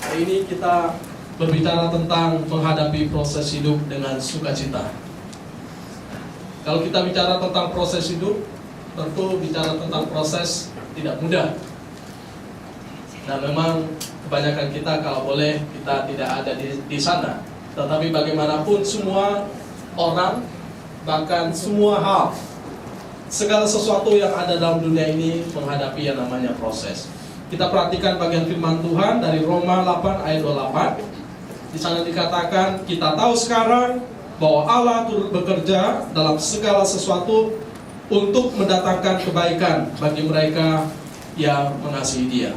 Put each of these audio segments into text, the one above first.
Hari ini kita berbicara tentang menghadapi proses hidup dengan sukacita. Kalau kita bicara tentang proses hidup, tentu bicara tentang proses tidak mudah. Dan memang kebanyakan kita kalau boleh kita tidak ada di sana. Tetapi bagaimanapun semua orang, bahkan semua hal, segala sesuatu yang ada dalam dunia ini menghadapi yang namanya proses. Kita perhatikan bagian firman Tuhan dari Roma 8 ayat 28. Di sana dikatakan, kita tahu sekarang bahwa Allah turut bekerja dalam segala sesuatu untuk mendatangkan kebaikan bagi mereka yang mengasihi Dia.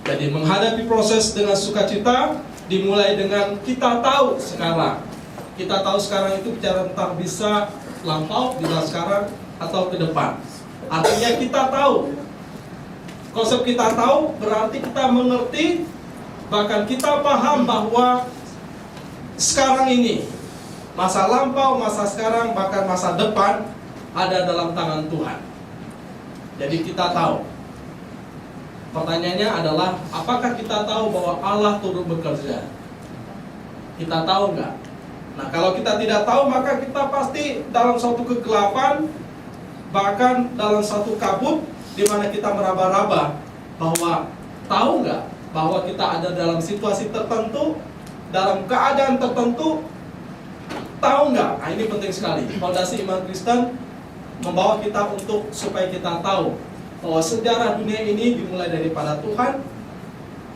Jadi menghadapi proses dengan sukacita dimulai dengan kita tahu sekarang. Kita tahu sekarang itu bicara tentang bisa lampau, bisa sekarang atau ke depan. Artinya kita tahu. Konsep kita tahu berarti kita mengerti, bahkan kita paham bahwa sekarang ini, masa lampau, masa sekarang, bahkan masa depan ada dalam tangan Tuhan. Jadi kita tahu. Pertanyaannya adalah, apakah kita tahu bahwa Allah turut bekerja? Kita tahu nggak? Nah, kalau kita tidak tahu, maka kita pasti dalam suatu kegelapan, bahkan dalam satu kabut, di mana kita meraba-raba bahwa tahu nggak bahwa kita ada dalam situasi tertentu, dalam keadaan tertentu, tahu nggak? Nah, ini penting sekali. Fondasi iman Kristen membawa kita untuk supaya kita tahu bahwa sejarah dunia ini dimulai daripada Tuhan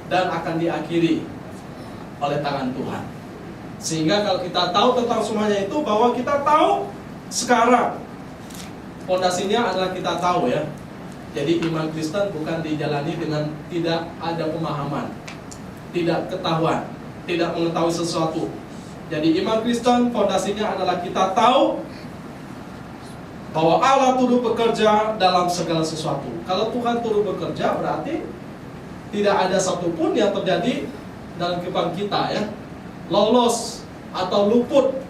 dan akan diakhiri oleh tangan Tuhan. Sehingga kalau kita tahu tentang semuanya itu, bahwa kita tahu sekarang, fondasinya adalah kita tahu ya. Jadi iman Kristen bukan dijalani dengan tidak ada pemahaman, tidak ketahuan, tidak mengetahui sesuatu. Jadi iman Kristen fondasinya adalah kita tahu bahwa Allah turut bekerja dalam segala sesuatu. Kalau Tuhan turut bekerja, berarti tidak ada satupun yang terjadi dalam kehidupan kita ya, lolos atau luput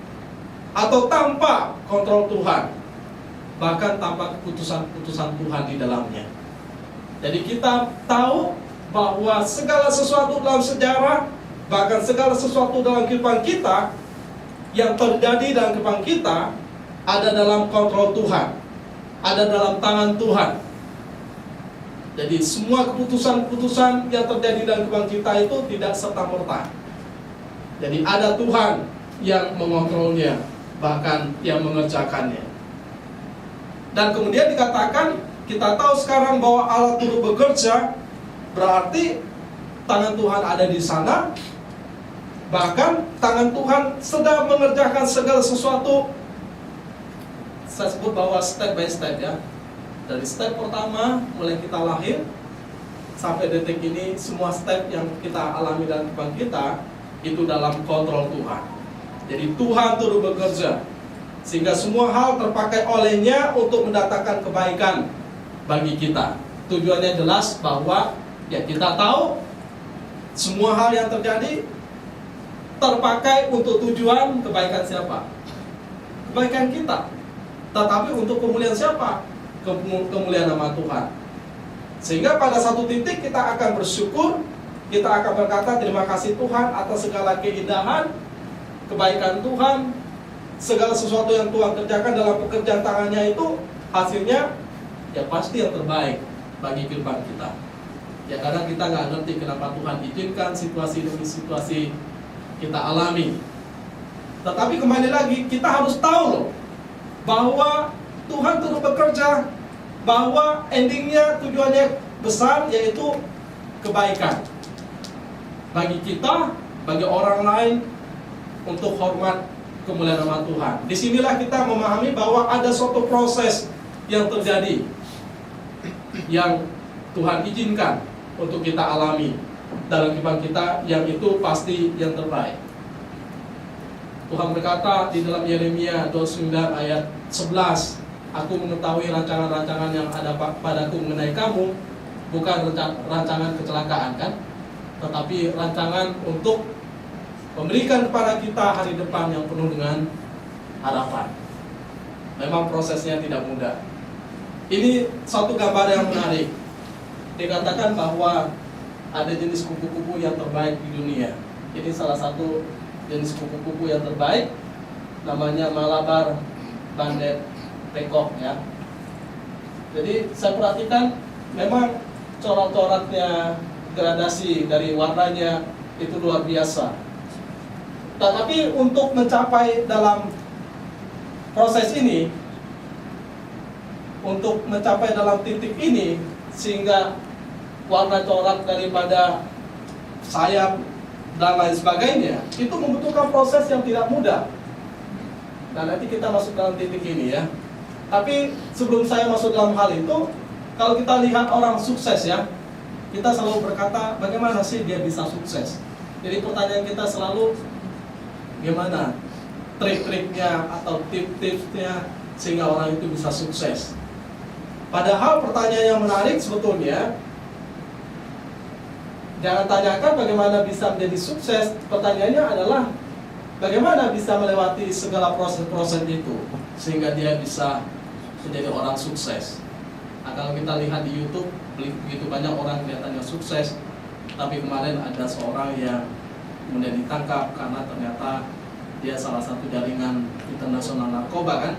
atau tanpa kontrol Tuhan, bahkan tanpa keputusan-keputusan Tuhan di dalamnya. Jadi kita tahu bahwa segala sesuatu dalam sejarah, bahkan segala sesuatu dalam kehidupan kita yang terjadi dalam kehidupan kita ada dalam kontrol Tuhan, ada dalam tangan Tuhan. Jadi semua keputusan-keputusan yang terjadi dalam kehidupan kita itu tidak serta-merta. Jadi ada Tuhan yang mengontrolnya, bahkan yang mengerjakannya. Dan kemudian dikatakan, kita tahu sekarang bahwa Allah turut bekerja, berarti tangan Tuhan ada di sana. Bahkan tangan Tuhan sedang mengerjakan segala sesuatu. Saya sebut bahwa step by step ya. Dari step pertama, mulai kita lahir sampai detik ini, semua step yang kita alami dalam kehidupan kita itu dalam kontrol Tuhan. Jadi Tuhan turut bekerja, sehingga semua hal terpakai olehnya untuk mendatangkan kebaikan bagi kita. Tujuannya jelas bahwa ya kita tahu semua hal yang terjadi terpakai untuk tujuan kebaikan siapa? Kebaikan kita. Tetapi untuk kemuliaan siapa? Kemuliaan nama Tuhan. Sehingga pada satu titik kita akan bersyukur, kita akan berkata terima kasih Tuhan atas segala keindahan, kebaikan Tuhan, segala sesuatu yang Tuhan kerjakan dalam pekerjaan tangannya itu hasilnya ya pasti yang terbaik bagi kehidupan kita. Ya kadang kita nggak ngerti kenapa Tuhan izinkan situasi demi situasi kita alami. Tetapi kembali lagi kita harus tahu loh bahwa Tuhan turut bekerja, bahwa endingnya tujuannya besar, yaitu kebaikan bagi kita, bagi orang lain, untuk hormat kemuliaan nama Tuhan. Disinilah kita memahami bahwa ada suatu proses yang terjadi, yang Tuhan izinkan untuk kita alami dalam kehidupan kita, yang itu pasti yang terbaik. Tuhan berkata di dalam Yeremia 29 ayat 11, aku mengetahui rancangan-rancangan yang ada padaku mengenai kamu, bukan rancangan kecelakaan kan, tetapi rancangan untuk memberikan kepada kita hari depan yang penuh dengan harapan. Memang prosesnya tidak mudah. Ini satu gambar yang menarik. Dikatakan bahwa ada jenis kupu-kupu yang terbaik di dunia. Ini salah satu jenis kupu-kupu yang terbaik, namanya Malabar Banded Peacock ya. Jadi saya perhatikan memang corak-coraknya, gradasi dari warnanya itu luar biasa. Tetapi untuk mencapai dalam proses ini, untuk mencapai dalam titik ini, sehingga warna corak daripada sayap dan lain sebagainya, itu membutuhkan proses yang tidak mudah. Nah, nanti kita masuk dalam titik ini ya. Tapi sebelum saya masuk dalam hal itu, kalau kita lihat orang sukses ya, kita selalu berkata bagaimana sih dia bisa sukses. Jadi pertanyaan kita selalu, gimana trik-triknya atau tips-tipsnya sehingga orang itu bisa sukses. Padahal pertanyaan yang menarik sebetulnya, jangan tanyakan bagaimana bisa menjadi sukses. Pertanyaannya adalah bagaimana bisa melewati segala proses-proses itu sehingga dia bisa menjadi orang sukses. Nah, kalau kita lihat di YouTube, begitu banyak orang kelihatannya sukses, tapi kemarin ada seorang yang kemudian ditangkap karena ternyata dia salah satu jaringan internasional narkoba kan.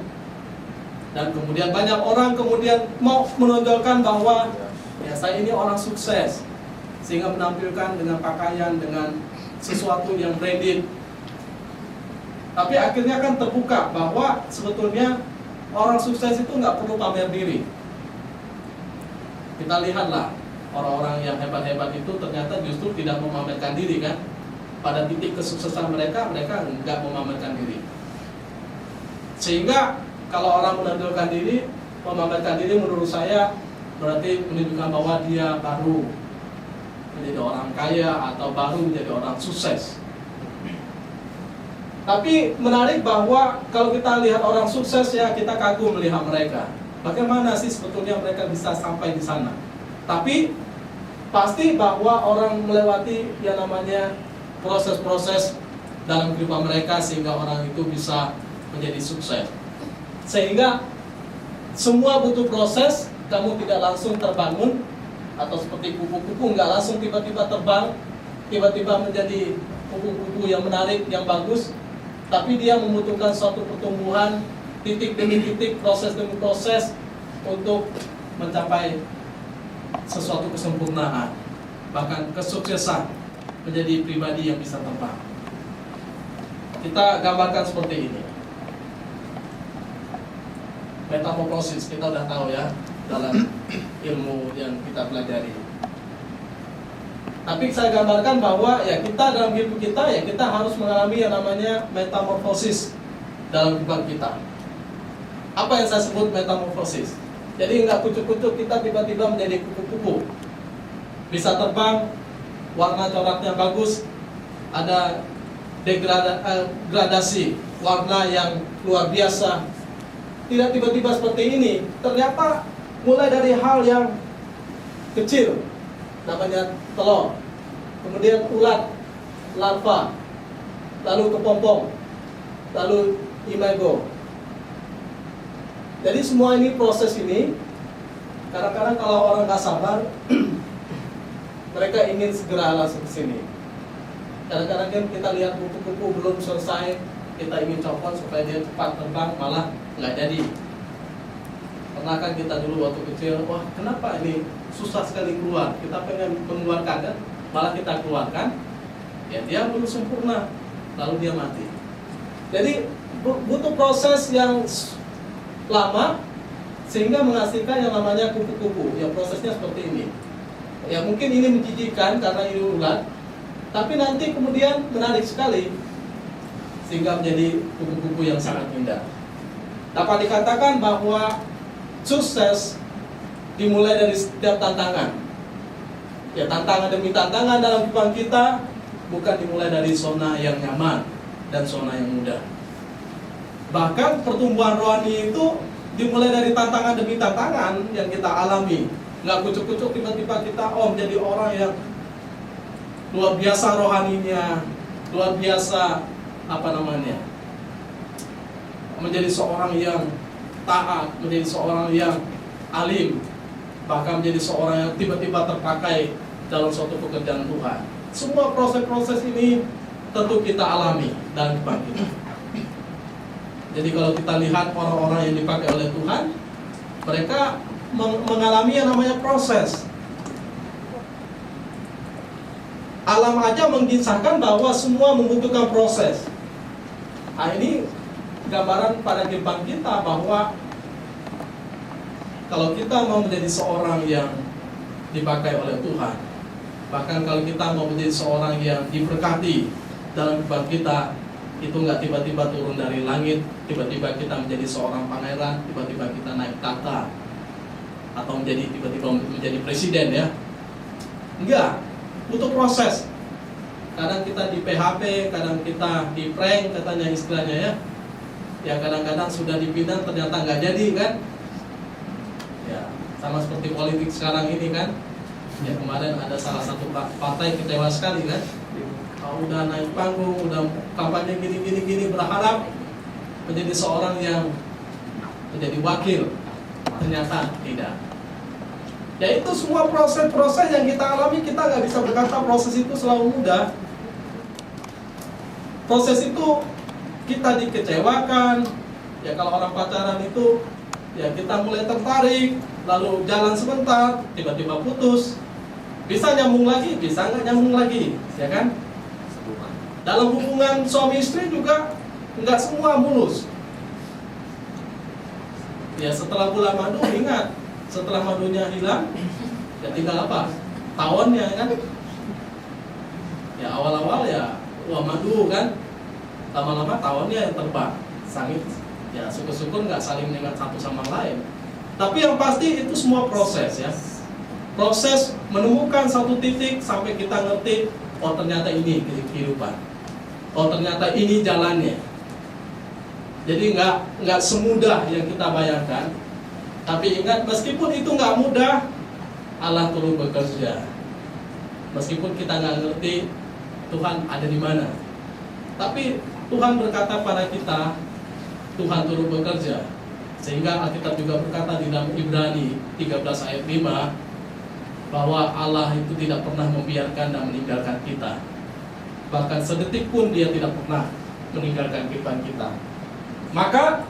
Dan kemudian banyak orang kemudian mau menonjolkan bahwa ya saya ini orang sukses, sehingga menampilkan dengan pakaian, dengan sesuatu yang branded. Tapi akhirnya kan terbuka bahwa sebetulnya orang sukses itu nggak perlu pamer diri. Kita lihatlah orang-orang yang hebat-hebat itu ternyata justru tidak memamerkan diri kan. Pada titik kesuksesan mereka nggak memamerkan diri. Sehingga kalau orang menonjolkan diri, memamerkan diri menurut saya berarti menunjukkan bahwa dia baru menjadi orang kaya atau baru menjadi orang sukses. Tapi menarik bahwa kalau kita lihat orang sukses ya kita kagum melihat mereka. Bagaimana sih sebetulnya mereka bisa sampai di sana? Tapi pasti bahwa orang melewati yang namanya proses-proses dalam kehidupan mereka sehingga orang itu bisa menjadi sukses. Sehingga semua butuh proses, kamu tidak langsung terbangun atau seperti kupu-kupu nggak langsung tiba-tiba terbang, tiba-tiba menjadi kupu-kupu yang menarik, yang bagus. Tapi dia membutuhkan suatu pertumbuhan, titik demi titik, proses demi proses untuk mencapai sesuatu kesempurnaan, bahkan kesuksesan menjadi pribadi yang bisa terbang. Kita gambarkan seperti ini. Metamorfosis kita udah tahu ya dalam ilmu yang kita pelajari. Tapi saya gambarkan bahwa ya kita dalam hidup kita ya kita harus mengalami yang namanya metamorfosis dalam kehidupan kita. Apa yang saya sebut metamorfosis? Jadi nggak kucuk-kucuk kita tiba-tiba menjadi kupu-kupu. Bisa terbang, warna coraknya bagus, ada degradasi warna yang luar biasa. Tidak tiba-tiba seperti ini. Ternyata mulai dari hal yang kecil, namanya telur, kemudian ulat, larva, lalu kepompong, lalu imago. Jadi semua ini proses ini, kadang-kadang kalau orang nggak sabar, mereka ingin segera langsung ke sini. Kadang-kadang kan kita lihat kupu-kupu belum selesai, kita ingin copot supaya dia cepat terbang, malah nggak jadi. Pernah kan kita dulu waktu kecil, wah kenapa ini susah sekali keluar, kita pengen mengeluarkan kan, malah kita keluarkan, ya dia belum sempurna, lalu dia mati. Jadi butuh proses yang lama sehingga menghasilkan yang namanya kupu-kupu. Ya prosesnya seperti ini. Ya mungkin ini menjijikkan karena ini ulat, tapi nanti kemudian menarik sekali sehingga menjadi kupu-kupu yang sangat indah. Dapat dikatakan bahwa sukses dimulai dari setiap tantangan. Ya tantangan demi tantangan dalam kehidupan kita bukan dimulai dari zona yang nyaman dan zona yang mudah. Bahkan pertumbuhan rohani itu dimulai dari tantangan demi tantangan yang kita alami. Nggak kucuk-kucuk tiba-tiba kita menjadi orang yang luar biasa rohaninya, luar biasa menjadi seorang yang taat, menjadi seorang yang alim, bahkan menjadi seorang yang tiba-tiba terpakai dalam suatu pekerjaan Tuhan. Semua proses-proses ini tentu kita alami dalam kehidupan kita. Jadi kalau kita lihat orang-orang yang dipakai oleh Tuhan, mereka mengalami yang namanya proses. Alam aja mengisahkan bahwa semua membutuhkan proses. Nah, ini gambaran pada kehidupan kita bahwa kalau kita mau menjadi seorang yang dipakai oleh Tuhan, bahkan kalau kita mau menjadi seorang yang diberkati dalam kehidupan kita, itu nggak tiba-tiba turun dari langit, tiba-tiba kita menjadi seorang pangeran, tiba-tiba kita naik tahta, atau tiba-tiba menjadi presiden ya. Enggak, butuh proses. Kadang kita di PHP, kadang kita di prank katanya istilahnya ya. Ya kadang-kadang sudah dipindah ternyata nggak jadi kan. Ya sama seperti politik sekarang ini kan. Ya kemarin ada salah satu partai kecewa sekali kan. Udah naik panggung, udah kampanye gini berharap menjadi seorang yang menjadi wakil, ternyata tidak. Ya itu semua proses-proses yang kita alami, kita nggak bisa berkata proses itu selalu mudah. Proses itu kita dikecewakan. Ya kalau orang pacaran itu, ya kita mulai tertarik, lalu jalan sebentar, tiba-tiba putus. Bisa nyambung lagi, bisa nggak nyambung lagi, ya kan? Dalam hubungan suami istri juga nggak semua mulus. Ya setelah bulan madu, ingat, setelah madunya hilang, ya tinggal apa? Tawonnya kan? Ya awal-awal ya, wah madu kan? Lama-lama tawonnya yang terbang, sangit. Ya syukur-syukur nggak saling mengingat satu sama lain. Tapi yang pasti itu semua proses ya. Proses menemukan satu titik sampai kita ngerti, oh ternyata ini kehidupan. Oh ternyata ini jalannya. Jadi nggak semudah yang kita bayangkan. Tapi ingat, meskipun itu nggak mudah, Allah turut bekerja. Meskipun kita nggak ngerti Tuhan ada di mana, tapi Tuhan berkata pada kita, Tuhan turut bekerja. Sehingga Alkitab juga berkata di dalam Ibrani 13 ayat 5 bahwa Allah itu tidak pernah membiarkan dan meninggalkan kita. Bahkan sedetik pun Dia tidak pernah meninggalkan kehidupan kita. Maka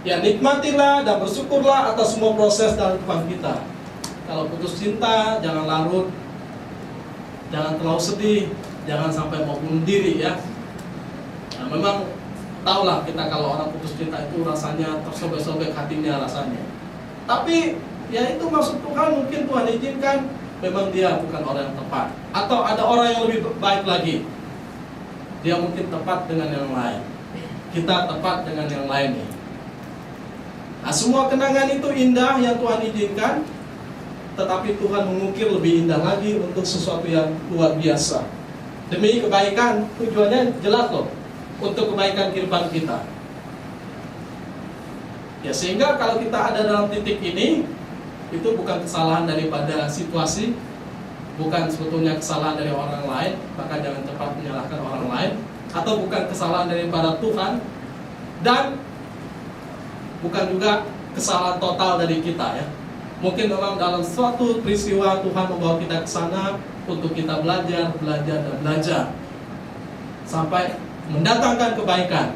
ya nikmatilah dan bersyukurlah atas semua proses dalam kehidupan kita. Kalau putus cinta jangan larut, jangan terlalu sedih, jangan sampai mau bunuh diri ya. Nah, memang tahulah kita kalau orang putus cinta itu rasanya tersobek-sobek hatinya rasanya. Tapi ya itu maksud Tuhan, mungkin Tuhan izinkan, memang dia bukan orang yang tepat. Atau ada orang yang lebih baik lagi. Dia mungkin tepat dengan yang lain. Kita tepat dengan yang lainnya. Nah, semua kenangan itu indah yang Tuhan izinkan, tetapi Tuhan mengukir lebih indah lagi untuk sesuatu yang luar biasa. Demi kebaikan, tujuannya jelas loh, untuk kebaikan kehidupan kita. Ya sehingga kalau kita ada dalam titik ini, itu bukan kesalahan daripada situasi, bukan sebetulnya kesalahan dari orang lain, maka jangan cepat menyalahkan orang lain, atau bukan kesalahan daripada Tuhan, dan bukan juga kesalahan total dari kita ya. Mungkin memang dalam suatu peristiwa Tuhan membawa kita ke sana untuk kita belajar sampai mendatangkan kebaikan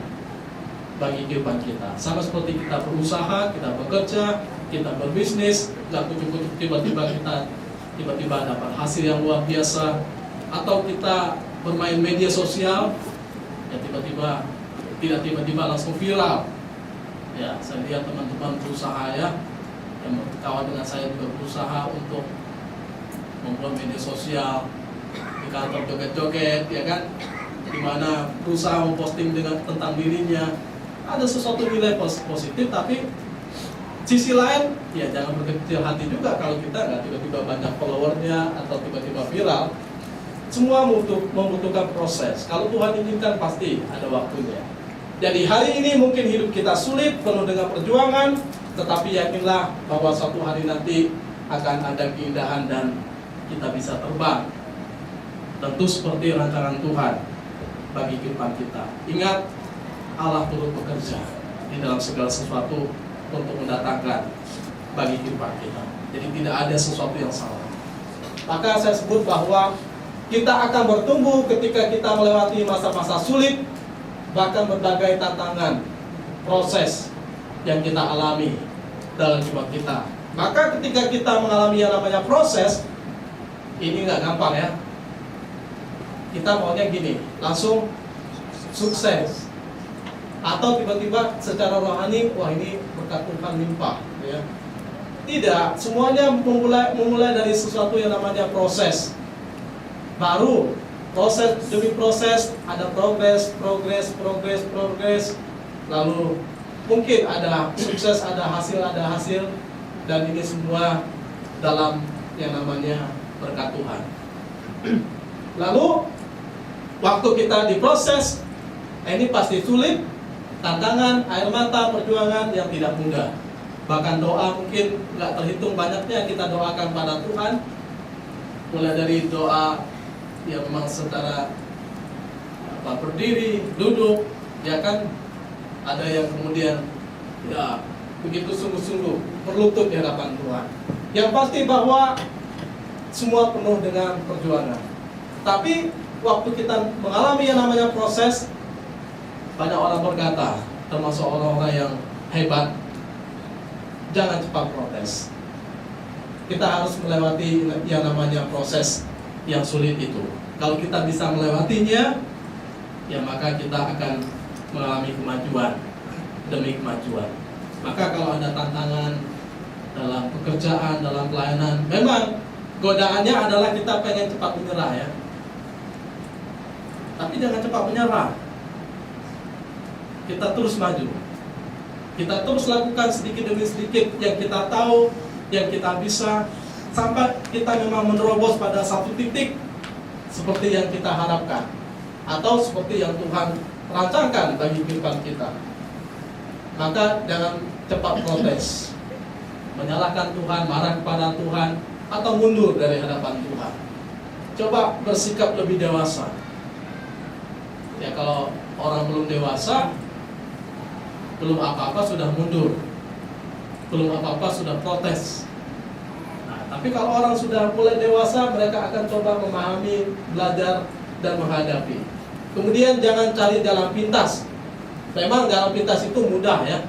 bagi kehidupan kita. Sama seperti kita berusaha, kita bekerja, kita berbisnis, nggak kucuk-kucuk tiba-tiba kita dapat hasil yang luar biasa, atau kita bermain media sosial, ya tidak tiba-tiba langsung viral. Ya, saya lihat teman-teman berusaha ya, yang kawan dengan saya juga berusaha untuk membuat media sosial di kantor joget-joget, ya kan? Dimana berusaha memposting tentang dirinya, ada sesuatu nilai positif, tapi sisi lain, ya jangan berkecil hati juga kalau kita nggak tiba-tiba banyak followernya atau tiba-tiba viral. Semua membutuhkan proses. Kalau Tuhan izinkan pasti ada waktunya. Jadi hari ini mungkin hidup kita sulit, penuh dengan perjuangan, tetapi yakinlah bahwa suatu hari nanti akan ada keindahan dan kita bisa terbang. Tentu seperti rancangan Tuhan bagi kehidupan kita. Ingat, Allah turut bekerja di dalam segala sesuatu untuk mendatangkan bagi kehidupan kita. Jadi tidak ada sesuatu yang salah. Maka saya sebut bahwa kita akan bertumbuh ketika kita melewati masa-masa sulit, bahkan berbagai tantangan, proses yang kita alami dalam jiwa kita. Maka ketika kita mengalami yang namanya proses, ini nggak gampang ya. Kita maunya gini, langsung sukses. Atau tiba-tiba secara rohani, wah ini berkat Tuhan limpah, ya. Tidak, semuanya memulai dari sesuatu yang namanya proses. Baru proses demi proses ada progres, lalu mungkin ada sukses, ada hasil, dan ini semua dalam yang namanya berkat Tuhan. Lalu waktu kita diproses, ini pasti sulit, tantangan, air mata, perjuangan yang tidak mudah. Bahkan doa mungkin nggak terhitung banyaknya kita doakan pada Tuhan. Mulai dari doa yang memang secara berdiri, duduk, ya kan, ada yang kemudian ya begitu sungguh-sungguh berlutut di hadapan Tuhan. Yang pasti bahwa semua penuh dengan perjuangan. Tapi waktu kita mengalami yang namanya proses, banyak orang berkata, termasuk orang-orang yang hebat, jangan cepat protes. Kita harus melewati yang namanya proses yang sulit itu. Kalau kita bisa melewatinya, ya maka kita akan mengalami kemajuan demi kemajuan. Maka kalau ada tantangan dalam pekerjaan, dalam pelayanan, memang godaannya adalah kita pengen cepat menyerah ya. Tapi jangan cepat menyerah. Kita terus maju. Kita terus lakukan sedikit demi sedikit yang kita tahu, yang kita bisa, sampai kita memang menerobos pada satu titik seperti yang kita harapkan, atau seperti yang Tuhan rancangkan bagi kehidupan kita. Maka jangan cepat protes, menyalahkan Tuhan, marah kepada Tuhan, atau mundur dari hadapan Tuhan. Coba bersikap lebih dewasa. Ya, kalau orang belum dewasa, belum apa-apa sudah mundur, belum apa-apa sudah protes. Nah, tapi kalau orang sudah mulai dewasa, mereka akan coba memahami, belajar, dan menghadapi. Kemudian jangan cari jalan pintas. Memang jalan pintas itu mudah ya.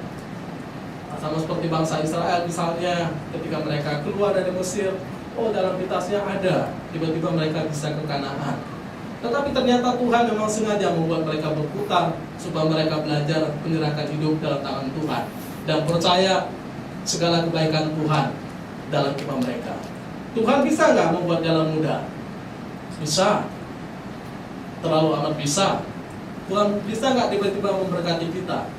Sama seperti bangsa Israel misalnya, ketika mereka keluar dari Mesir, oh jalan pintasnya ada, tiba-tiba mereka bisa ke Kanaan. Tetapi ternyata Tuhan memang sengaja membuat mereka berputar supaya mereka belajar menyerahkan hidup dalam tangan Tuhan dan percaya segala kebaikan Tuhan dalam hidup mereka. Tuhan bisa nggak membuat jalan mudah? Bisa. Terlalu amat bisa. Tuhan bisa nggak tiba-tiba memberkati kita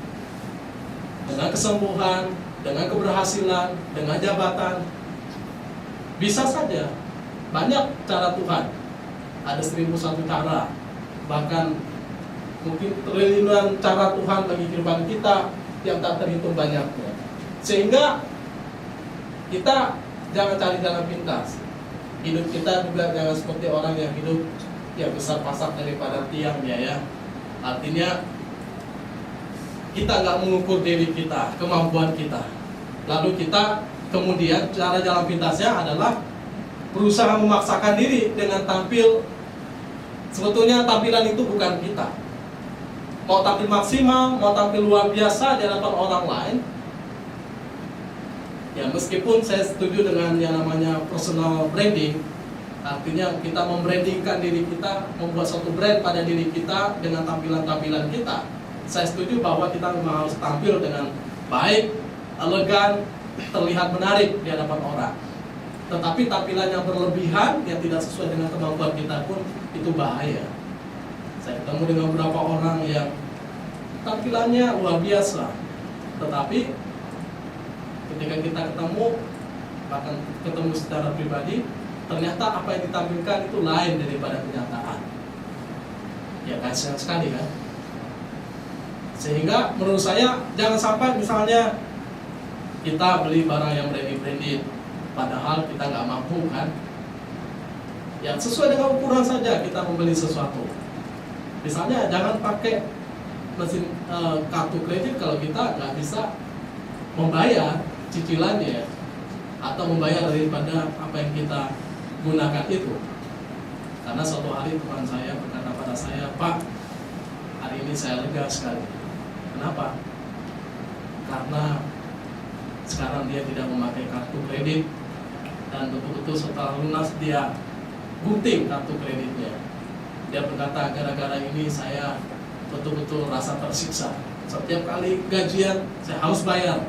dengan kesembuhan, dengan keberhasilan, dengan jabatan? Bisa saja. Banyak cara Tuhan. Ada 1001 cara. Bahkan mungkin triliunan cara Tuhan bagi kehidupan kita yang tak terhitung banyaknya. Sehingga kita jangan cari jalan pintas. Hidup kita juga jangan seperti orang yang hidup yang besar pasak daripada tiangnya ya. Artinya kita nggak mengukur diri kita, kemampuan kita. Lalu kita kemudian cara jalan pintasnya adalah berusaha memaksakan diri dengan tampil. Sebetulnya tampilan itu bukan kita. Mau tampil maksimal, mau tampil luar biasa di hadapan orang lain. Ya meskipun saya setuju dengan yang namanya personal branding, artinya kita membrandingkan diri kita, membuat suatu brand pada diri kita dengan tampilan-tampilan kita. Saya setuju bahwa kita memang harus tampil dengan baik, elegan, terlihat menarik di hadapan orang. Tetapi tampilan yang berlebihan, yang tidak sesuai dengan kemampuan kita pun, itu bahaya. Saya ketemu dengan beberapa orang yang tampilannya luar biasa, tetapi ketika kita ketemu, bahkan ketemu secara pribadi, ternyata apa yang ditampilkan itu lain daripada kenyataan. Ya kasihan sekali kan. Sehingga menurut saya jangan sampai misalnya kita beli barang yang branded, padahal kita nggak mampu kan. Ya sesuai dengan ukuran saja kita membeli sesuatu. Misalnya jangan pakai mesin kartu kredit kalau kita nggak bisa membayar cicilannya atau membayar daripada apa yang kita gunakan itu. Karena suatu hari teman saya berkata pada saya, "Pak, hari ini saya lega sekali." Kenapa? Karena sekarang dia tidak memakai kartu kredit, dan betul-betul setelah lunas dia gunting kartu kreditnya. Dia berkata, gara-gara ini saya betul-betul rasa tersiksa. Setiap kali gajian saya harus bayar,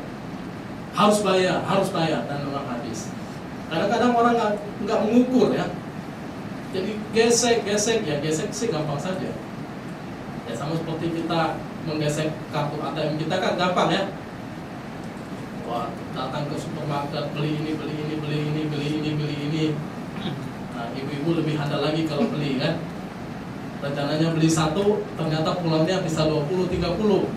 dan memang habis. Kadang-kadang orang nggak mengukur ya. Jadi gesek sih gampang saja. Ya sama seperti kita menggesek kartu ATM kita kan gampang ya. Wah, datang ke supermarket, beli ini. Nah, ibu-ibu lebih handal lagi kalau beli kan. Rencananya beli satu, ternyata pulangnya bisa 20-30.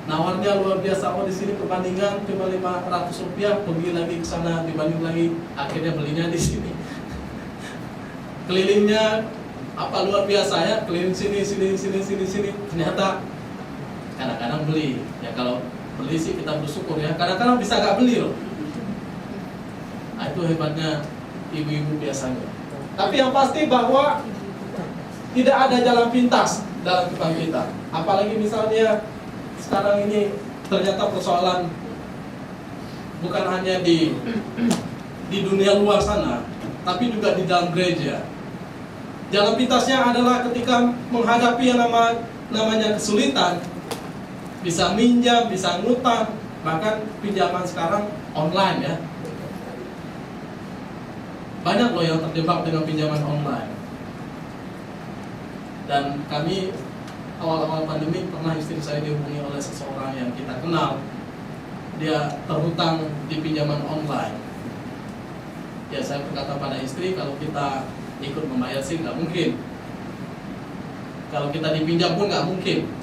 Nawarnya luar biasa. Oh, di sini perbandingan cuma Rp500, pergi lagi ke sana, dibanding lagi, akhirnya belinya di sini. Kelilingnya apa luar biasa ya, keliling sini. Ternyata kadang-kadang beli. Ya kalau beli sih kita bersyukur ya. Kadang-kadang bisa nggak beli loh. Nah, itu hebatnya ibu-ibu biasanya. Tapi yang pasti bahwa tidak ada jalan pintas dalam kehidupan kita. Apalagi misalnya sekarang ini ternyata persoalan bukan hanya di dunia luar sana, tapi juga di dalam gereja. Jalan pintasnya adalah ketika menghadapi yang namanya kesulitan, bisa minjam, bisa ngutang, bahkan pinjaman sekarang online ya. Banyak loh yang terjebak dengan pinjaman online. Dan kami awal-awal pandemi pernah istri saya dihubungi oleh seseorang yang kita kenal. Dia terhutang di pinjaman online. Ya saya berkata pada istri, kalau kita ikut membayar sih nggak mungkin. Kalau kita dipinjam pun nggak mungkin.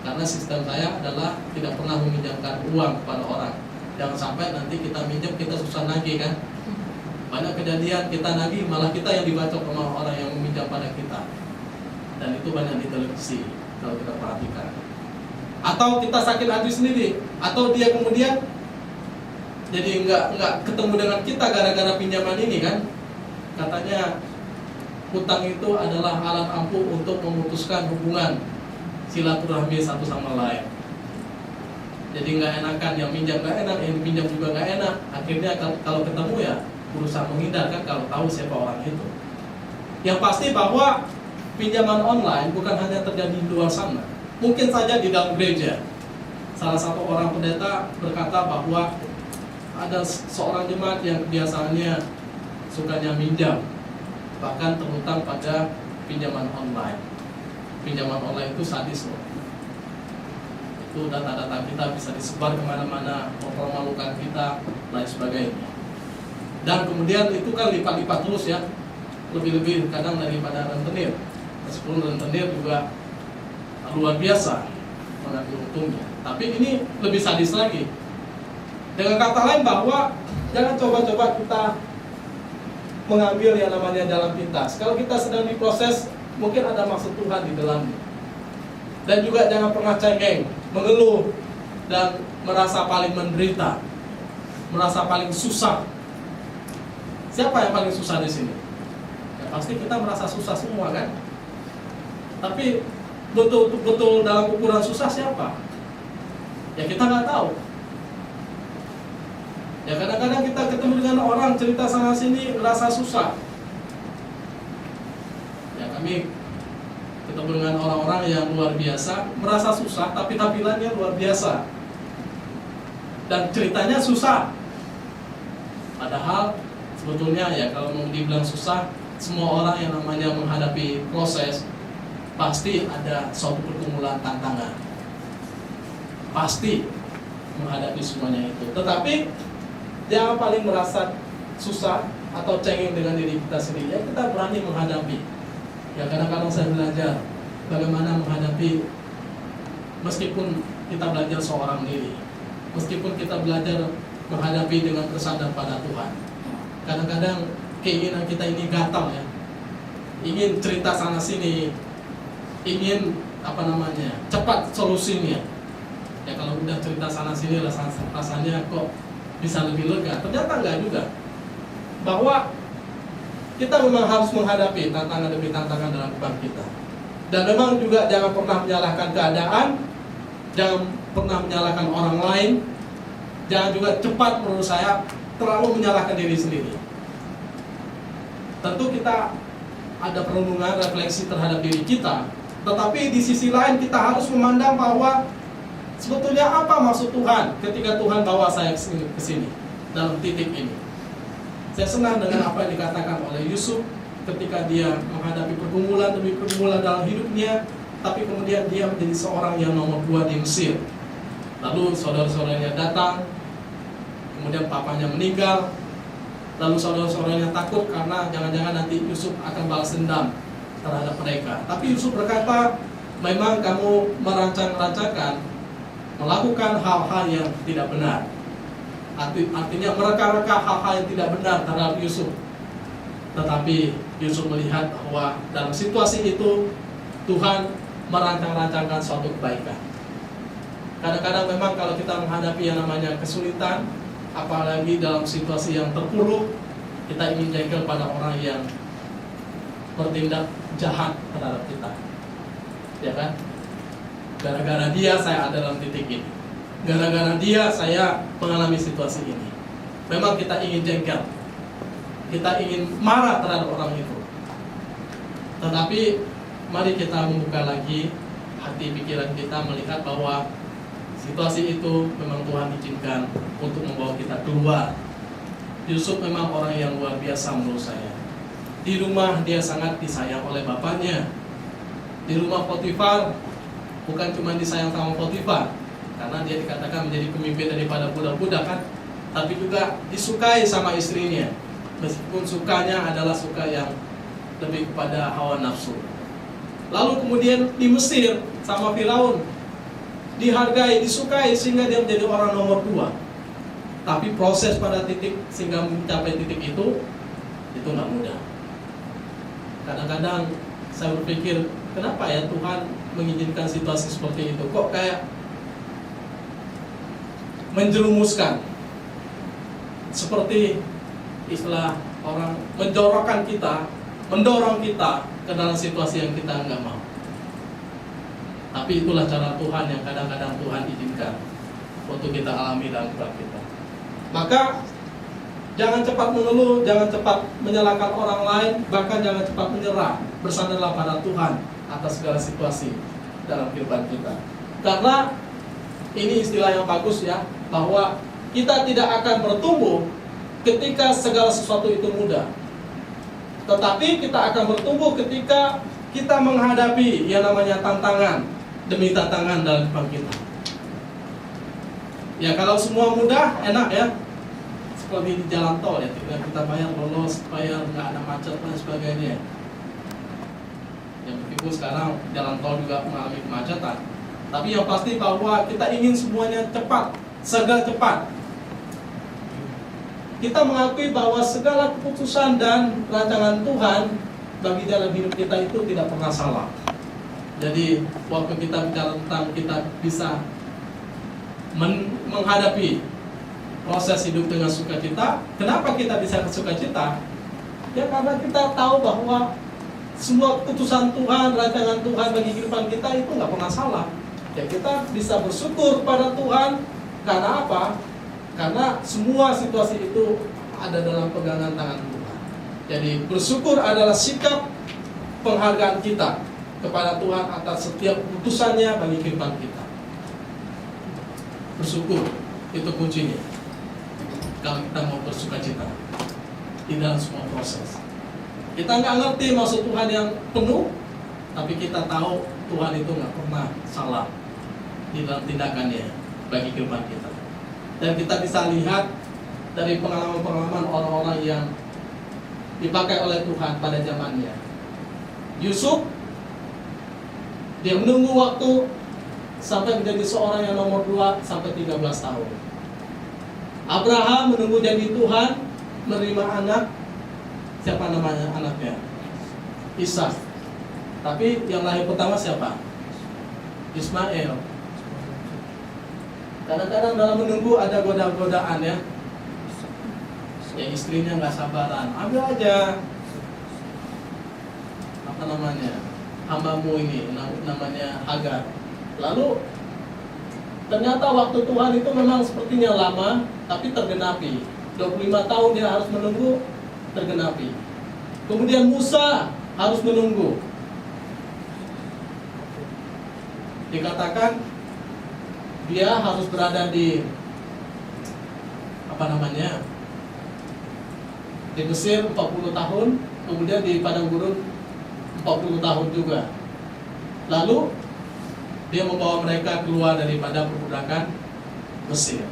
Karena sistem saya adalah tidak pernah meminjamkan uang kepada orang. Jangan sampai nanti kita minjam kita susah nagih kan. Banyak kejadian kita nagih malah kita yang dibacok sama orang yang meminjam pada kita. Dan itu banyak di televisi kalau kita perhatikan. Atau kita sakit hati sendiri, atau dia kemudian jadi nggak ketemu dengan kita gara-gara pinjaman ini kan. Katanya hutang itu adalah alat ampuh untuk memutuskan hubungan silaturahmi satu sama lain. Jadi nggak enakan, yang minjam nggak enak, yang dipinjam juga nggak enak. Akhirnya kalau ketemu ya berusaha menghindar kan, kalau tahu siapa orang itu. Yang pasti bahwa pinjaman online bukan hanya terjadi di luar sana, mungkin saja di dalam gereja. Salah satu orang pendeta berkata bahwa ada seorang jemaat yang biasanya sukanya minjam, bahkan terhutang pada pinjaman online. Pinjaman online itu sadis loh. Itu data-data kita bisa disebar kemana-mana, mempermalukan kita, lain sebagainya. Dan kemudian itu kan lipat-lipat terus ya, lebih-lebih kadang daripada rentenir. Meskipun rentenir juga luar biasa mengambil untungnya. Tapi ini lebih sadis lagi. Dengan kata lain bahwa jangan coba-coba kita mengambil yang namanya jalan pintas. Kalau kita sedang diproses, mungkin ada maksud Tuhan di dalamnya. Dan juga jangan pernah cengeng, mengeluh, dan merasa paling menderita, merasa paling susah. Siapa yang paling susah di sini? Ya pasti kita merasa susah semua kan. Tapi betul dalam ukuran susah siapa? Ya kita nggak tahu. Ya kadang-kadang kita ketemu dengan orang cerita sana sini merasa susah. Ya kami ketemu dengan orang-orang yang luar biasa merasa susah, tapi tampilannya luar biasa. Dan ceritanya susah. Padahal sebetulnya ya kalau mau dibilang susah, semua orang yang namanya menghadapi proses pasti ada suatu pergumulan tantangan. Pasti menghadapi semuanya itu. Tetapi jangan paling merasa susah atau cengeng dengan diri kita sendiri. Ya kita berani menghadapi. Ya kadang-kadang saya belajar bagaimana menghadapi, meskipun kita belajar seorang diri, meskipun kita belajar menghadapi dengan bersandar pada Tuhan. Kadang-kadang keinginan kita ini gatal ya, ingin cerita sana sini, ingin cepat solusinya. Ya kalau udah cerita sana sini rasanya kok bisa lebih lega. Ternyata enggak juga. bahwa kita memang harus menghadapi tantangan demi tantangan dalam kehidupan kita. Dan memang juga jangan pernah menyalahkan keadaan, jangan pernah menyalahkan orang lain, jangan juga cepat menurut saya terlalu menyalahkan diri sendiri. Tentu kita ada perenungan, refleksi terhadap diri kita, tetapi di sisi lain kita harus memandang bahwa sebetulnya apa maksud Tuhan ketika Tuhan bawa saya ke sini dalam titik ini. Saya senang dengan apa yang dikatakan oleh Yusuf ketika dia menghadapi pergumulan demi pergumulan dalam hidupnya, tapi kemudian dia menjadi seorang yang nomor 2 di Mesir. Lalu saudara-saudaranya datang, kemudian papanya meninggal, lalu saudara-saudaranya takut karena jangan-jangan nanti Yusuf akan balas dendam terhadap mereka. Tapi Yusuf berkata, memang kamu merancang-rancangan melakukan hal-hal yang tidak benar. Artinya mereka-reka hal-hal yang tidak benar terhadap Yusuf. Tetapi Yusuf melihat bahwa dalam situasi itu Tuhan merancang-rancangkan suatu kebaikan. Kadang-kadang memang kalau kita menghadapi yang namanya kesulitan, apalagi dalam situasi yang terpuruk, kita ingin jengkel pada orang yang bertindak jahat terhadap kita, ya kan? Gara-gara dia saya ada dalam titik ini, gara-gara dia saya mengalami situasi ini. Memang kita ingin jengkel, kita ingin marah terhadap orang itu. Tetapi mari kita membuka lagi hati pikiran kita, melihat bahwa situasi itu memang Tuhan izinkan untuk membawa kita keluar. Yusuf memang orang yang luar biasa menurut saya. Di rumah dia sangat disayang oleh bapaknya. Di rumah Potifar bukan cuma disayang sama Potifar, karena dia dikatakan menjadi pemimpin daripada budak-budak kan, tapi juga disukai sama istrinya. Meskipun sukanya adalah suka yang lebih kepada hawa nafsu. Lalu kemudian di Mesir sama Firaun, dihargai, disukai sehingga dia menjadi orang nomor 2. Tapi proses pada titik sehingga mencapai titik itu nggak mudah. Kadang-kadang saya berpikir, kenapa ya Tuhan mengizinkan situasi seperti itu? Kok kayak menjerumuskan, seperti istilah orang mendorong kita ke dalam situasi yang kita nggak mau. Tapi itulah cara Tuhan yang kadang-kadang Tuhan izinkan untuk kita alami dalam kehidupan kita. Maka jangan cepat mengeluh, jangan cepat menyalahkan orang lain, bahkan jangan cepat menyerah. Bersandarlah pada Tuhan atas segala situasi dalam kehidupan kita. Karena ini istilah yang bagus ya, bahwa kita tidak akan bertumbuh ketika segala sesuatu itu mudah. Tetapi kita akan bertumbuh ketika kita menghadapi yang namanya tantangan demi tantangan dalam kehidupan kita. Ya kalau semua mudah, enak ya. Seperti di jalan tol ya, tinggal kita bayar, lolos, bayar, nggak ada macet dan sebagainya. Ya meskipun sekarang jalan tol juga mengalami kemacetan, tapi yang pasti bahwa kita ingin semuanya cepat, serba cepat. Kita mengakui bahwa segala keputusan dan rancangan Tuhan bagi dalam hidup kita itu tidak pernah salah. Jadi waktu kita bicara tentang kita bisa menghadapi proses hidup dengan sukacita, kenapa kita bisa bersukacita? Ya karena kita tahu bahwa semua keputusan Tuhan, rancangan Tuhan bagi kehidupan kita itu nggak pernah salah. Ya kita bisa bersyukur pada Tuhan. Karena apa? Karena semua situasi itu ada dalam pegangan tangan Tuhan. Jadi bersyukur adalah sikap penghargaan kita kepada Tuhan atas setiap keputusannya bagi kehidupan kita. Bersyukur itu kuncinya. Kalau kita mau bersukacita di dalam semua proses. Kita nggak ngerti maksud Tuhan yang penuh, tapi kita tahu Tuhan itu nggak pernah salah di dalam tindakannya bagi kehidupan kita. Dan kita bisa lihat dari pengalaman-pengalaman orang-orang yang dipakai oleh Tuhan pada zamannya. Yusuf, dia menunggu waktu sampai menjadi seorang yang nomor 2 sampai 13 tahun. Abraham menunggu jadi Tuhan, menerima anak. Siapa namanya anaknya? Ishak. Tapi yang lahir pertama siapa? Ismail. Kadang-kadang dalam menunggu ada godaan-godaan ya. Ya istrinya nggak sabaran, ambil aja hambamu ini namanya Hagar. Lalu ternyata waktu Tuhan itu memang sepertinya lama, tapi tergenapi. 25 tahun dia harus menunggu, tergenapi. Kemudian Musa harus menunggu. Dikatakan dia harus berada di di Mesir 40 tahun, kemudian di padang gurun 40 tahun juga. Lalu dia membawa mereka keluar daripada perbudakan Mesir.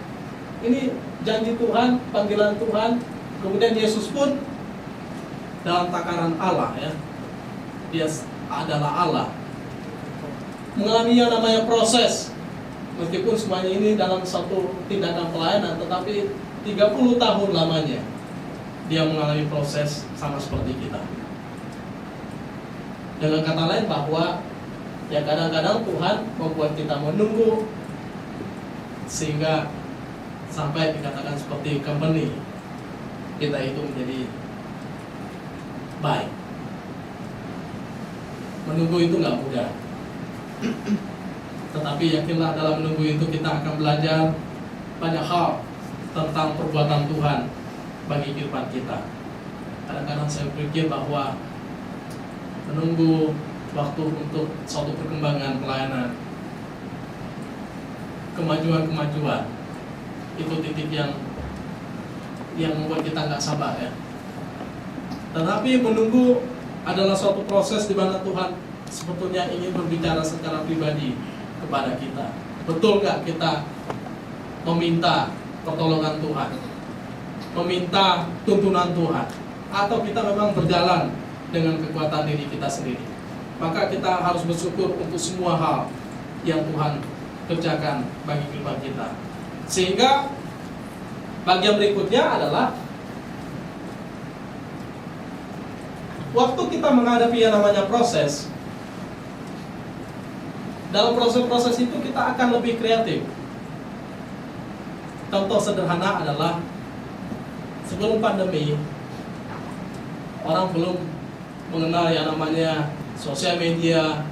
Ini janji Tuhan, panggilan Tuhan. Kemudian Yesus pun dalam takaran Allah, ya, dia adalah Allah, mengalami yang namanya proses. Meskipun semuanya ini dalam satu tindakan pelayanan, tetapi 30 tahun lamanya dia mengalami proses sama seperti kita. Dengan kata lain bahwa ya kadang-kadang Tuhan membuat kita menunggu sehingga sampai dikatakan seperti company kita itu menjadi baik. Menunggu itu nggak mudah. Tetapi yakinlah dalam menunggu itu kita akan belajar banyak hal tentang perbuatan Tuhan bagi kehidupan kita. Kadang-kadang saya pikir bahwa menunggu waktu untuk suatu perkembangan pelayanan, kemajuan itu titik yang membuat kita nggak sabar, ya. Tetapi menunggu adalah suatu proses di mana Tuhan sebetulnya ingin berbicara secara pribadi kepada kita. Betul nggak kita meminta pertolongan Tuhan, meminta tuntunan Tuhan, atau kita memang berjalan dengan kekuatan diri kita sendiri? Maka kita harus bersyukur untuk semua hal yang Tuhan kerjakan bagi kehidupan kita. Sehingga bagian berikutnya adalah waktu kita menghadapi yang namanya proses. Dalam proses-proses itu kita akan lebih kreatif. Contoh sederhana adalah sebelum pandemi, orang belum mengenal yang namanya sosial media,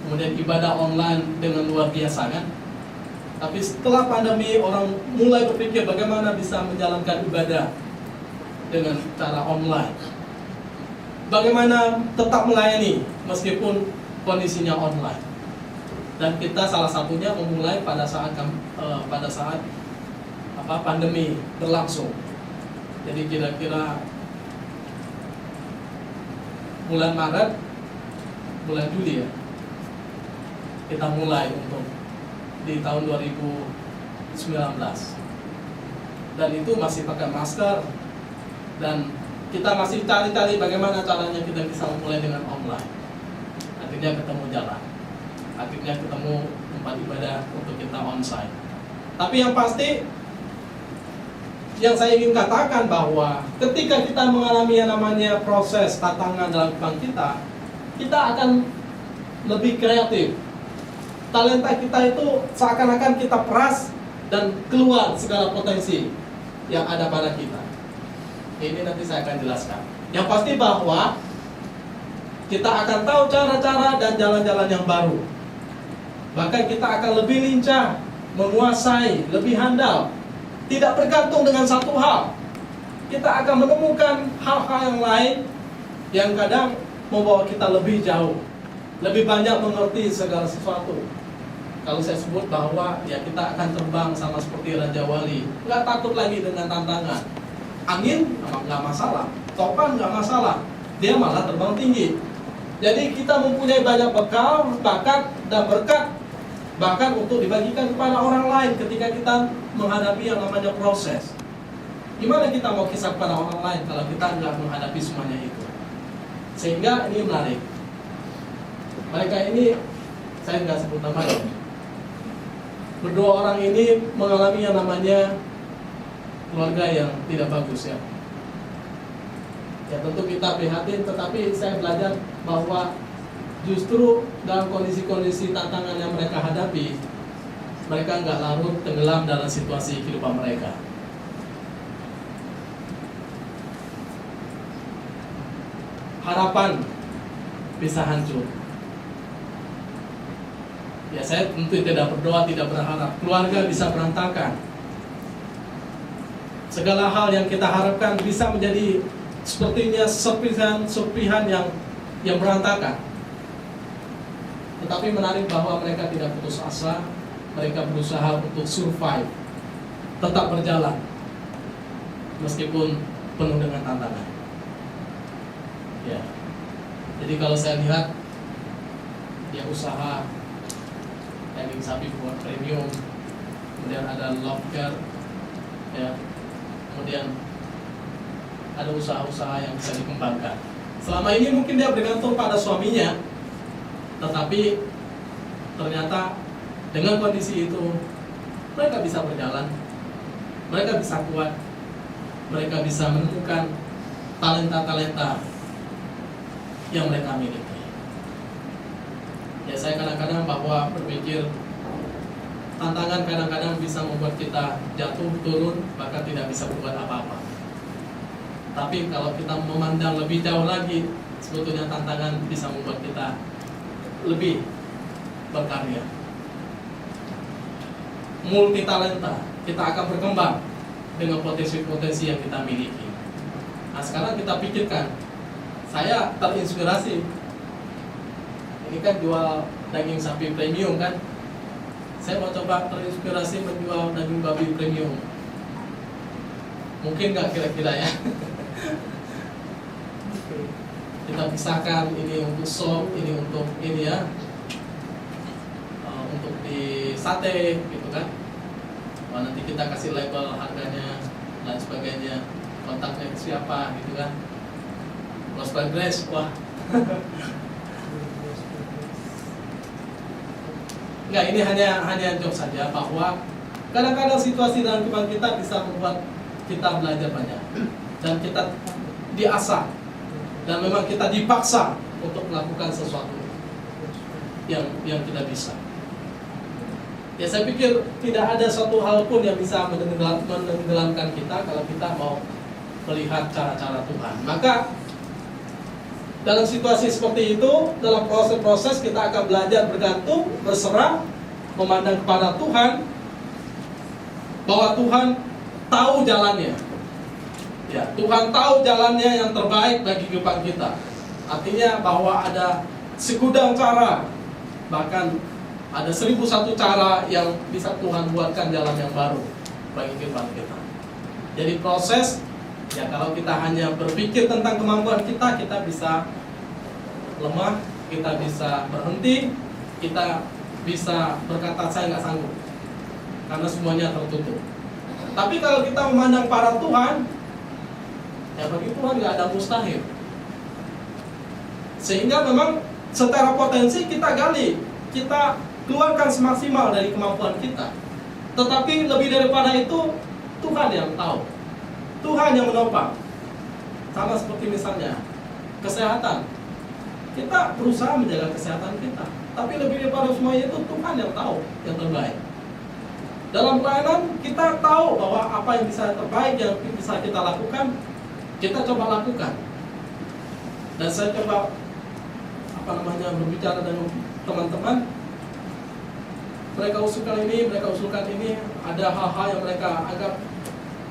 kemudian ibadah online dengan luar biasa, kan? Tapi setelah pandemi, orang mulai berpikir bagaimana bisa menjalankan ibadah dengan cara online. Bagaimana tetap melayani meskipun kondisinya online. Dan kita salah satunya memulai pada saat pandemi berlangsung. Jadi kira-kira bulan Maret, bulan Juli, ya, kita mulai untuk di tahun 2019. Dan itu masih pakai masker, dan kita masih cari-cari bagaimana caranya kita bisa memulai dengan online. Akhirnya ketemu jalan, akhirnya ketemu tempat ibadah untuk kita onsite. Tapi yang pasti, yang saya ingin katakan bahwa ketika kita mengalami yang namanya proses tantangan dalam kehidupan kita akan lebih kreatif. Talenta kita itu seakan-akan kita peras dan keluar segala potensi yang ada pada kita. Ini nanti saya akan jelaskan. Yang pasti bahwa kita akan tahu cara-cara dan jalan-jalan yang baru. Bahkan kita akan lebih lincah, menguasai, lebih handal. Tidak bergantung dengan satu hal. Kita akan menemukan hal-hal yang lain yang kadang membawa kita lebih jauh, lebih banyak mengerti segala sesuatu. Kalau saya sebut bahwa ya kita akan terbang sama seperti Raja Wali, nggak takut lagi dengan tantangan. Angin nggak masalah, topan nggak masalah, dia malah terbang tinggi. Jadi kita mempunyai banyak bekal, bakat dan berkat, bahkan untuk dibagikan kepada orang lain ketika kita menghadapi yang namanya proses. Gimana kita mau kisah kepada orang lain kalau kita nggak menghadapi semuanya itu? Sehingga ini menarik. Mereka ini, saya nggak sebut namanya, berdua orang ini mengalami yang namanya keluarga yang tidak bagus, ya. Ya tentu kita prihatin, tetapi saya belajar bahwa justru dalam kondisi-kondisi tantangan yang mereka hadapi, mereka nggak larut tenggelam dalam situasi kehidupan mereka. harapan bisa hancur. Ya saya tentu tidak berdoa, tidak berharap keluarga bisa berantakan. Segala hal yang kita harapkan bisa menjadi sepertinya serpihan yang berantakan. Tetapi menarik bahwa mereka tidak putus asa, mereka berusaha untuk survive, tetap berjalan, meskipun penuh dengan tantangan. Ya, jadi kalau saya lihat, dia usaha daging sapi buat premium, kemudian ada love care, ya, kemudian ada usaha-usaha yang bisa dikembangkan. Selama ini mungkin dia bergantung pada suaminya, tetapi ternyata dengan kondisi itu mereka bisa berjalan, mereka bisa kuat, mereka bisa menemukan talenta-talenta yang mereka miliki. Ya, saya kadang-kadang bahwa berpikir tantangan kadang-kadang bisa membuat kita jatuh, turun, bahkan tidak bisa berbuat apa-apa. Tapi kalau kita memandang lebih jauh lagi, sebetulnya tantangan bisa membuat kita lebih berkarya, multi talenta. Kita akan berkembang dengan potensi-potensi yang kita miliki. Nah, sekarang kita pikirkan, saya terinspirasi. Ini kan jual daging sapi premium kan, saya mau coba terinspirasi menjual daging babi premium. Mungkin nggak kira-kira ya? Kita pisahkan, ini untuk sop, ini untuk ini ya, untuk di sate gitu kan. Wah, nanti kita kasih label harganya dan sebagainya, kontaknya siapa gitu kan. Los Padres, wah. Enggak, ini hanya joke saja bahwa kadang-kadang situasi dalam kehidupan kita bisa membuat kita belajar banyak dan kita diasah dan memang kita dipaksa untuk melakukan sesuatu yang kita bisa. Ya, saya pikir tidak ada suatu hal pun yang bisa menenggelamkan kita kalau kita mau melihat cara-cara Tuhan. Maka dalam situasi seperti itu, dalam proses-proses kita akan belajar bergantung, berserah, memandang kepada Tuhan, bahwa Tuhan tahu jalannya. Ya, Tuhan tahu jalannya yang terbaik bagi kehidupan kita. Artinya bahwa ada segudang cara, bahkan ada 1001 cara yang bisa Tuhan buatkan jalan yang baru bagi kehidupan kita. Jadi proses, ya kalau kita hanya berpikir tentang kemampuan kita bisa lemah, kita bisa berhenti, kita bisa berkata saya nggak sanggup, karena semuanya tertutup. Tapi kalau kita memandang para Tuhan, ya bagi Tuhan nggak ada mustahil. Sehingga memang secara potensi kita gali, kita keluarkan semaksimal dari kemampuan kita. Tetapi lebih daripada itu, Tuhan yang tahu, Tuhan yang menopang. Sama seperti misalnya kesehatan, kita berusaha menjaga kesehatan kita, tapi lebih daripada semuanya itu Tuhan yang tahu yang terbaik. Dalam pelayanan kita tahu bahwa apa yang bisa terbaik, yang bisa kita lakukan, kita coba lakukan. Dan saya coba berbicara dengan teman-teman. Mereka usulkan ini, ada hal-hal yang mereka anggap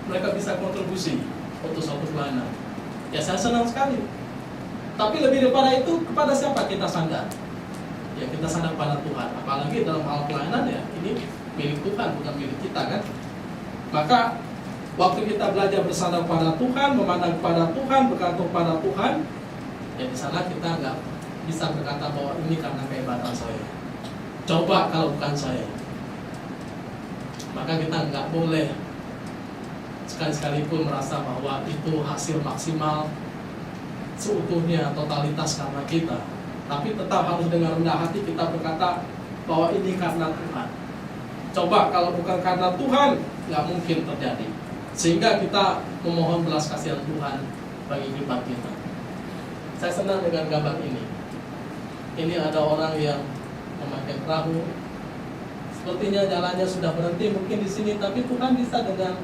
mereka bisa kontribusi untuk suatu pelayanan. Ya, saya senang sekali. Tapi lebih daripada itu, kepada siapa kita sandar? Ya, kita sandar pada Tuhan. Apalagi dalam hal pelayanan, ya ini milik Tuhan, bukan milik kita kan. Maka waktu kita belajar bersandar pada Tuhan, memandang pada Tuhan, bergantung pada Tuhan, ya di sana kita nggak bisa berkata bahwa ini karena kehebatan saya. Coba kalau bukan saya. Maka kita nggak boleh sekali-sekali pun merasa bahwa itu hasil maksimal seutuhnya, totalitas karena kita. Tapi tetap harus dengan rendah hati kita berkata bahwa ini karena Tuhan. Coba kalau bukan karena Tuhan, nggak mungkin terjadi. Sehingga kita memohon belas kasihan Tuhan bagi kehidupan kita. Saya senang dengan gambar ini. Ini ada orang yang memakai perahu. Sepertinya jalannya sudah berhenti mungkin di sini, tapi Tuhan bisa dengan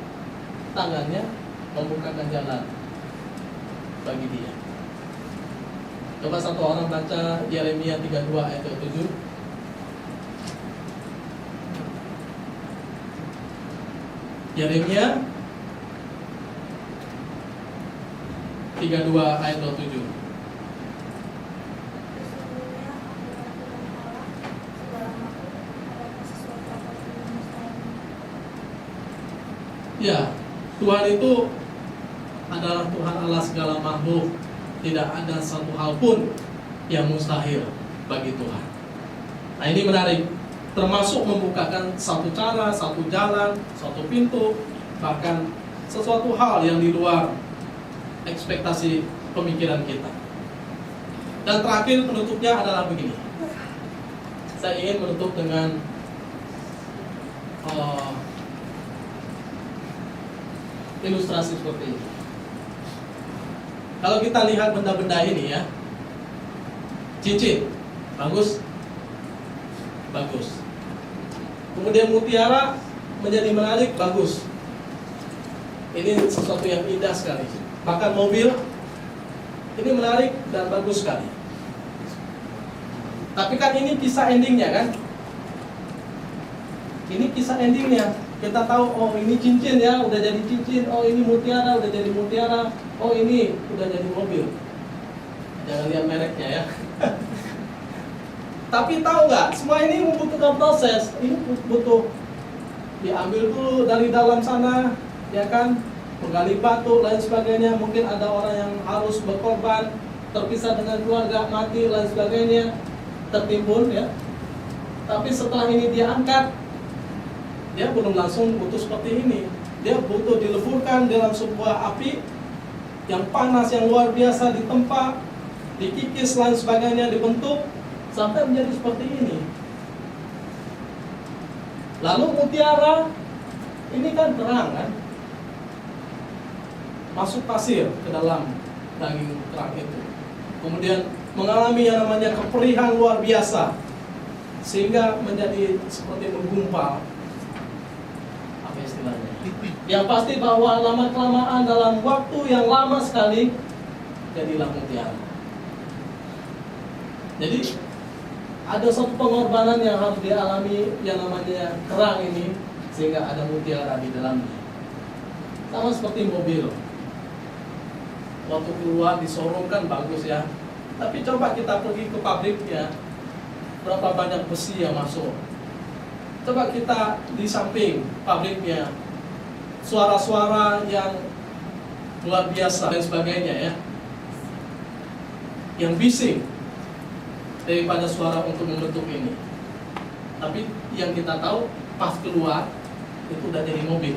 tangannya membukakan jalan bagi dia. Coba satu orang baca Yeremia 32 ayat 7. Yeremia 32 ayat 27. Ya, Tuhan itu adalah Tuhan Allah segala makhluk. Tidak ada satu hal pun yang mustahil bagi Tuhan. Nah, ini menarik, termasuk membukakan satu cara, satu jalan, satu pintu, bahkan sesuatu hal yang di luar ekspektasi pemikiran kita. Dan terakhir penutupnya adalah begini. Saya ingin menutup dengan ilustrasi seperti ini. Kalau kita lihat benda-benda ini ya, cincin, bagus, bagus. Kemudian mutiara menjadi menarik, bagus. Ini sesuatu yang indah sekali. Bahkan mobil, ini menarik dan bagus sekali. Tapi kan ini kisah endingnya kan? Ini kisah endingnya. Kita tahu, oh ini cincin ya, udah jadi cincin. Oh ini mutiara, udah jadi mutiara. Oh ini udah jadi mobil. Jangan lihat mereknya ya. Tapi tahu nggak, semua ini membutuhkan proses. Ini butuh diambil dulu dari dalam sana, ya kan? Menggali batu, lain sebagainya. Mungkin ada orang yang harus berkorban, terpisah dengan keluarga, mati, lain sebagainya, tertimbun ya. Tapi setelah ini dia angkat, dia belum langsung butuh seperti ini. Dia butuh dileburkan dalam sebuah api yang panas, yang luar biasa, ditempa, dikikis, lain sebagainya, dibentuk sampai menjadi seperti ini. Lalu mutiara ini kan terang kan, masuk pasir ke dalam daging terang itu, kemudian mengalami yang namanya keperihan luar biasa sehingga menjadi seperti menggumpal. Apa istilahnya? Yang pasti bahwa lama-kelamaan dalam waktu yang lama sekali jadilah mutiara. Jadi ada satu pengorbanan yang harus dialami yang namanya kerang ini sehingga ada mutiara di dalamnya. Sama seperti mobil. Waktu keluar di showroom kan bagus ya. Tapi coba kita pergi ke pabriknya, berapa banyak besi yang masuk. Coba kita di samping pabriknya, suara-suara yang luar biasa dan sebagainya ya, yang bising daripada suara untuk membentuk ini. Tapi yang kita tahu pas keluar itu udah jadi mobil,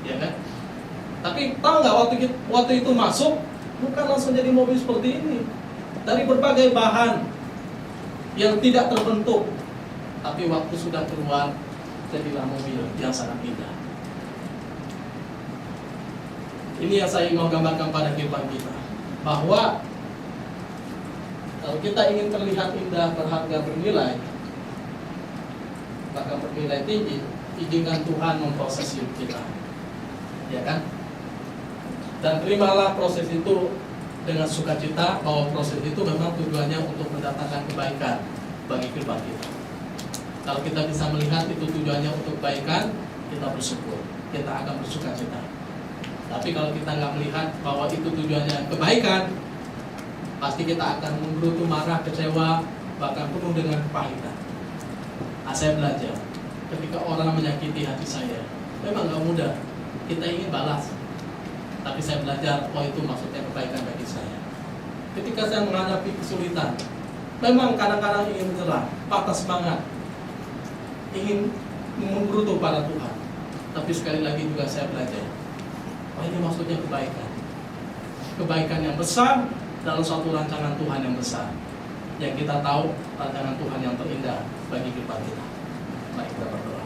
ya kan? Tapi tahu nggak waktu itu masuk bukan langsung jadi mobil seperti ini. Dari berbagai bahan yang tidak terbentuk, tapi waktu sudah keluar jadilah mobil yang sangat indah. Ini yang saya mau gambarkan pada kehidupan kita, bahwa kalau kita ingin terlihat indah, berharga, bernilai, bahkan bernilai tinggi, izinkan Tuhan memproses hidup kita, ya kan? Dan terimalah proses itu dengan sukacita, bahwa proses itu memang tujuannya untuk mendatangkan kebaikan bagi kehidupan kita. Kalau kita bisa melihat itu tujuannya untuk kebaikan, kita bersyukur, kita akan bersukacita. Tapi kalau kita nggak melihat bahwa itu tujuannya kebaikan, pasti kita akan menggerutu, marah, kecewa, bahkan penuh dengan kepahitan. Saya belajar, ketika orang menyakiti hati saya, memang nggak mudah, kita ingin balas. Tapi saya belajar, oh itu maksudnya kebaikan bagi saya. Ketika saya menghadapi kesulitan, memang kadang-kadang ingin menyerah, patah semangat, ingin menggerutu pada Tuhan. Tapi sekali lagi juga saya belajar, oh ini maksudnya kebaikan. Kebaikan yang besar dalam suatu rancangan Tuhan yang besar, yang kita tahu rancangan Tuhan yang terindah bagi kehidupan kita. Mari kita berdoa.